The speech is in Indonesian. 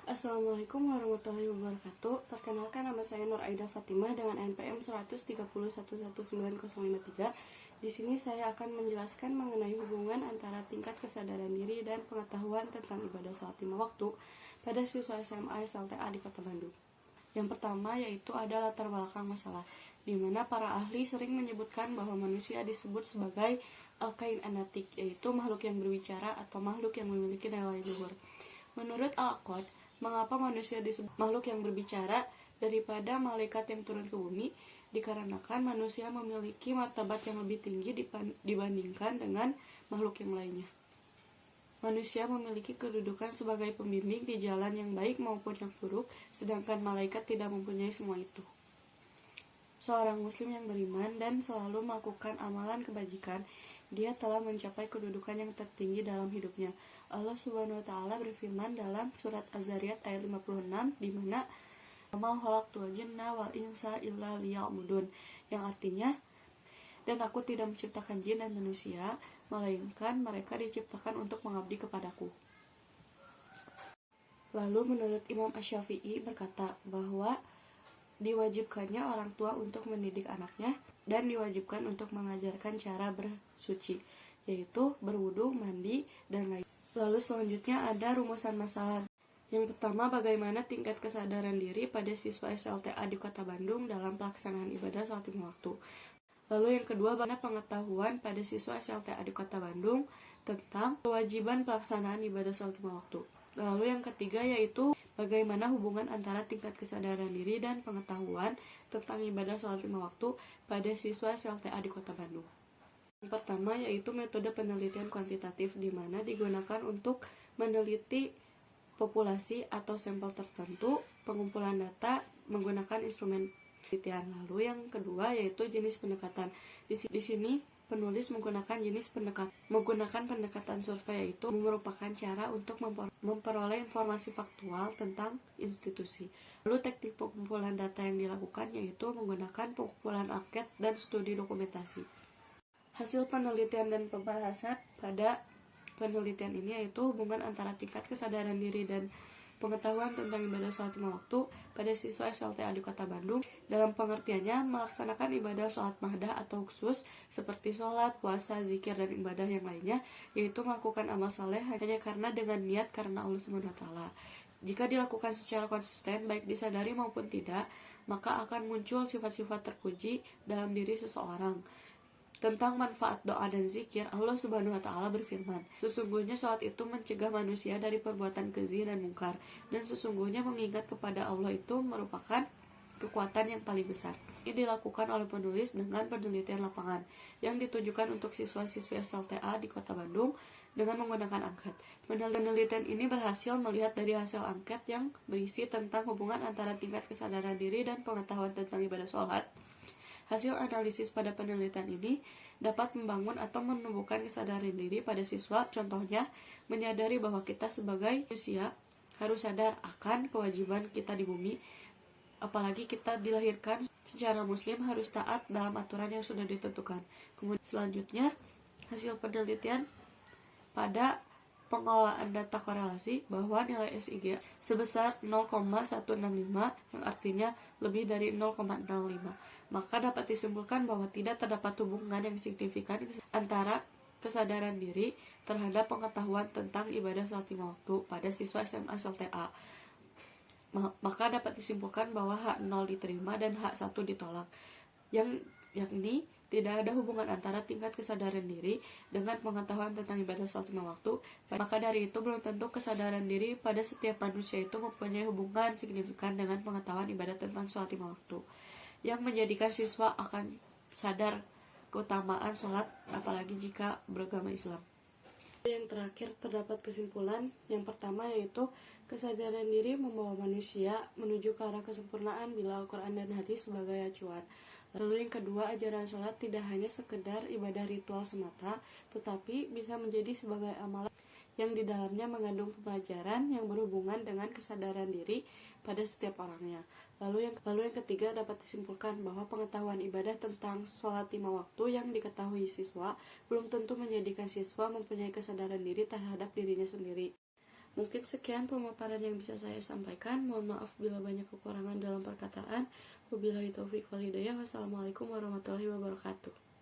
Assalamualaikum warahmatullahi wabarakatuh. Perkenalkan, nama saya Nur Aida Fatimah dengan NPM 130119053. Di sini saya akan menjelaskan mengenai hubungan antara tingkat kesadaran diri dan pengetahuan tentang ibadah sholat 5 waktu pada siswa SMA SLTA di Kota Bandung. Yang pertama yaitu ada latar belakang masalah, di mana para ahli sering menyebutkan bahwa manusia disebut sebagai al-kain anatik, yaitu makhluk yang berbicara atau makhluk yang memiliki nilai luhur. Menurut Al-Aqad, mengapa manusia disebut makhluk yang berbicara daripada malaikat yang turun ke bumi? Dikarenakan manusia memiliki martabat yang lebih tinggi dibandingkan dengan makhluk yang lainnya. Manusia memiliki kedudukan sebagai pembimbing di jalan yang baik maupun yang buruk, sedangkan malaikat tidak mempunyai semua itu. Seorang muslim yang beriman dan selalu melakukan amalan kebajikan, dia telah mencapai kedudukan yang tertinggi dalam hidupnya. Allah Subhanahu wa taala berfirman dalam surat Az-Zariyat ayat 56, di mana ma khalaqtul jinna wal insa illa liya'budun, yang artinya, dan aku tidak menciptakan jin dan manusia melainkan mereka diciptakan untuk mengabdi kepadaku. Lalu menurut Imam Asy-Syafi'i berkata bahwa diwajibkannya orang tua untuk mendidik anaknya dan diwajibkan untuk mengajarkan cara bersuci, yaitu berwudu, mandi, dan lain. Lalu selanjutnya ada rumusan masalah. Yang pertama, bagaimana tingkat kesadaran diri pada siswa SLTA di Kota Bandung dalam pelaksanaan ibadah sholat 5 waktu. Lalu yang kedua, bagaimana pengetahuan pada siswa SLTA di Kota Bandung tentang kewajiban pelaksanaan ibadah sholat 5 waktu. Lalu yang ketiga yaitu bagaimana hubungan antara tingkat kesadaran diri dan pengetahuan tentang ibadah sholat 5 waktu pada siswa SLTA di Kota Bandung. Yang pertama yaitu metode penelitian kuantitatif, di mana digunakan untuk meneliti populasi atau sampel tertentu, pengumpulan data menggunakan instrumen penelitian. Lalu yang kedua yaitu jenis pendekatan. Di sini penulis menggunakan pendekatan survei, yaitu merupakan cara untuk memperoleh informasi faktual tentang institusi. Lalu teknik pengumpulan data yang dilakukan yaitu menggunakan pengumpulan angket dan studi dokumentasi. Hasil penelitian dan pembahasan pada penelitian ini yaitu hubungan antara tingkat kesadaran diri dan pengetahuan tentang ibadah sholat 5 waktu pada siswa SLTA di Kota Bandung. Dalam pengertiannya, melaksanakan ibadah sholat mahdah atau khusus seperti sholat, puasa, zikir, dan ibadah yang lainnya, yaitu melakukan amal saleh hanya karena dengan niat karena Allah Subhanahu wa taala. Jika dilakukan secara konsisten, baik disadari maupun tidak, maka akan muncul sifat-sifat terpuji dalam diri seseorang. Tentang manfaat doa dan zikir, Allah Subhanahu wa taala berfirman, sesungguhnya salat itu mencegah manusia dari perbuatan keji dan mungkar, dan sesungguhnya mengingat kepada Allah itu merupakan kekuatan yang paling besar. Ini dilakukan oleh penulis dengan penelitian lapangan yang ditujukan untuk siswa-siswi SLTA di Kota Bandung dengan menggunakan angket. Penelitian ini berhasil melihat dari hasil angket yang berisi tentang hubungan antara tingkat kesadaran diri dan pengetahuan tentang ibadah sholat. Hasil analisis pada penelitian ini dapat membangun atau menumbuhkan kesadaran diri pada siswa. Contohnya, menyadari bahwa kita sebagai manusia harus sadar akan kewajiban kita di bumi. Apalagi kita dilahirkan secara muslim, harus taat dalam aturan yang sudah ditentukan. Kemudian selanjutnya, hasil penelitian pada pengelolaan data korelasi bahwa nilai SIG sebesar 0,165, yang artinya lebih dari 0,05. Maka dapat disimpulkan bahwa tidak terdapat hubungan yang signifikan antara kesadaran diri terhadap pengetahuan tentang ibadah sholat 5 waktu pada siswa SMA SLTA. Maka dapat disimpulkan bahwa hak 0 diterima dan hak 1 ditolak, yakni tidak ada hubungan antara tingkat kesadaran diri dengan pengetahuan tentang ibadah sholat 5 waktu. Maka dari itu belum tentu kesadaran diri pada setiap manusia itu mempunyai hubungan signifikan dengan pengetahuan ibadah tentang sholat 5 waktu, yang menjadikan siswa akan sadar keutamaan sholat, apalagi jika beragama Islam. Yang terakhir terdapat kesimpulan. Yang pertama yaitu kesadaran diri membawa manusia menuju ke arah kesempurnaan bila Al-Quran dan hadis sebagai acuan. Lalu yang kedua, ajaran sholat tidak hanya sekedar ibadah ritual semata, tetapi bisa menjadi sebagai amalan yang di dalamnya mengandung pembelajaran yang berhubungan dengan kesadaran diri pada setiap orangnya. Lalu yang ketiga, dapat disimpulkan bahwa pengetahuan ibadah tentang sholat 5 waktu yang diketahui siswa belum tentu menjadikan siswa mempunyai kesadaran diri terhadap dirinya sendiri. Mungkin sekian pemaparan yang bisa saya sampaikan. Mohon maaf bila banyak kekurangan dalam perkataan. Wabillahi taufiq wal hidayah. Wassalamualaikum warahmatullahi wabarakatuh.